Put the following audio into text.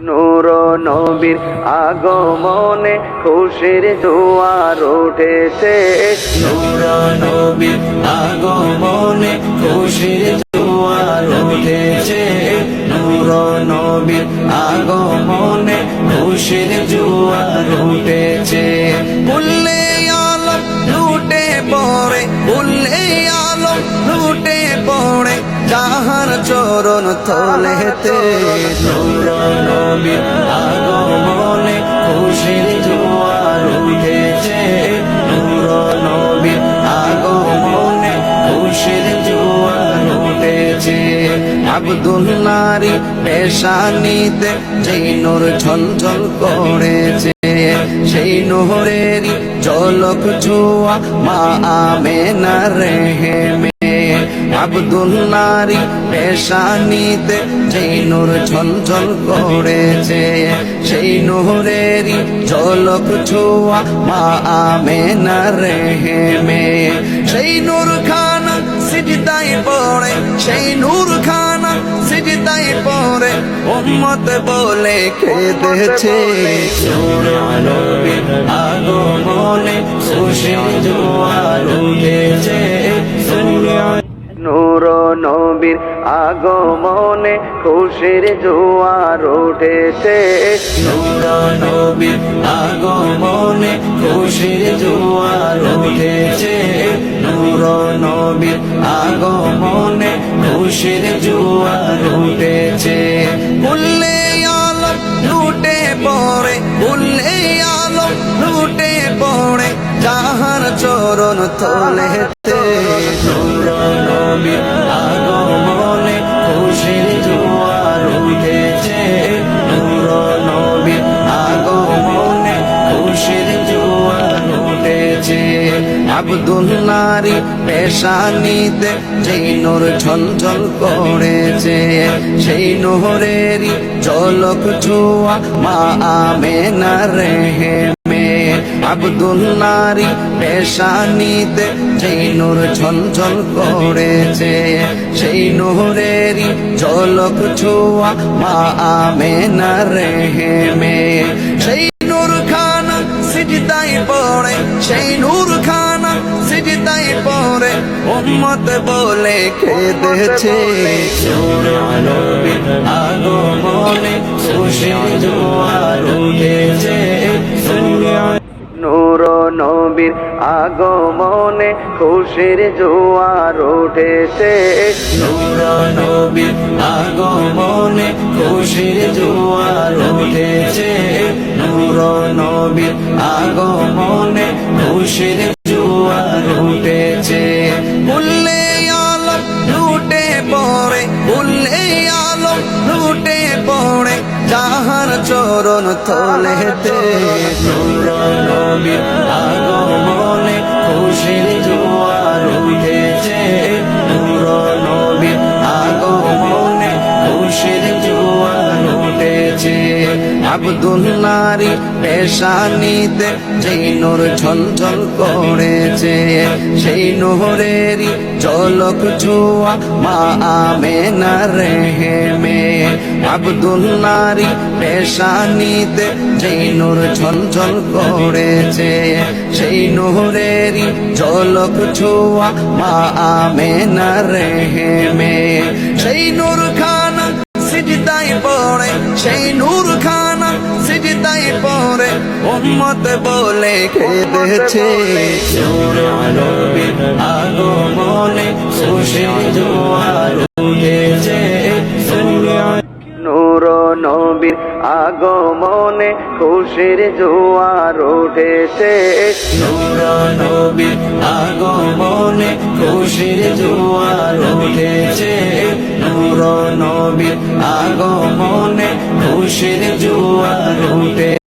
নূর নবীর আগমনে খুশির জোয়ার উঠেছে। নূর নবীর আগমনে খুশির জোয়ার উঠেছে। নূর নবীর আগমনে খুশির জোয়ার উঠেছে। উল্লে আলম লুটে পড়ে, উল্লে আলম লুটে পড়ে যাহার চরণ তলেতে। নূর নবীর আগমনে খুশির জোয়ার উঠেছে। নূর নবীর আগমনে খুশির জোয়ার উঠেছে। আব্দুল্লাহর পেশানিতে যেই নূর ঝলঝল করেছে, সেই নূরেরই ঝলক ছোঁয়া মা আমেনার রেহেমে। আব্দুল্লাহর পেশানিতে যেই নূর ঝলঝল করেছে, সেই নূরেরই ঝলক ছোঁয়া মা আমেনার রেহেমে। সেই নূর খানা সিজদায় পড়ে, সেই নূর খানা সিজদায় পড়ে উম্মত বলে কেঁদেছে। নূর নবীর আগমনে খুশির জোয়ার উঠেছে। নূর নবীর আগমনে খুশির জোয়ার উঠেছে। নূর নবীর আগমনে খুশির জোয়ার উঠেছে। নূর নবীর আগমনে খুশির জোয়ার উঠেছে। উল্লে আলম লুটে পড়ে, উল্লে আলম লুটে পড়ে যাহার চরণ তলেতে। নূর নবীর আগমনে খুশির জোয়ার উঠেছে। নূর নবীর আগমনে খুশির জোয়ার উঠেছে। আব্দুল্লাহর পেশানিতে যেই নূর ঝলঝল করেছে, সেই নূরেরই ঝলক ছোঁয়া মা আমেনার রেহেমে। আব্দুল্লাহর পেশানিতে যেই নূর ঝলঝল করেছে, সেই নূরেরই ঝলক ছোঁয়া মা আমেনার রেহেমে। সেই নূর খানা সিজদায় পড়ে, সেই নূর খানা সিজদায় পড়ে উম্মত বলে কেঁদেছে। নূর নবীর আগমনে খুশির জোয়ার উঠেছে। নূর নবীর আগমনে খুশির জোয়ার উঠেছে। নূর নবীর আগমনে খুশির জোয়ার উঠেছে। নূর নবীর আগমনে খুশির জোয়ার উঠেছে। উল্লে আলম লুটে পড়ে, উল্লে আলম লুটে পড়ে যাহার চরণ তলেতে। নূর নবীর আগমনে খুশির জোয়ার উঠেছে। নূর নবীর আগমনে খুশির জোয়ার উঠেছে। আব্দুল্লাহর পেশানিতে যেই নূর ঝলঝল করেছে, সেই নূরেরই ঝলক ছোঁয়া মা আমেনার রেহেমে। আব্দুল্লাহর পেশানিতে যেই নূর ঝলঝল করেছে, সেই নূরেরই ঝলক ছোঁয়া মা আমেনার রেহেমে। সেই নূর খানা সিজদায় পড়ে, সেই নূর খানা সিজদায় পড়ে উম্মত বলে কেঁদেছে। নূর নবীর আগমনে খুশির জোয়ার উঠেছে। নূর নবীর আগমনে খুশির জোয়ার উঠেছে। নূর নবীর আগমনে খুশির জোয়ার উঠেছে। নূর নবীর আগমনে খুশির জোয়ার উঠেছে।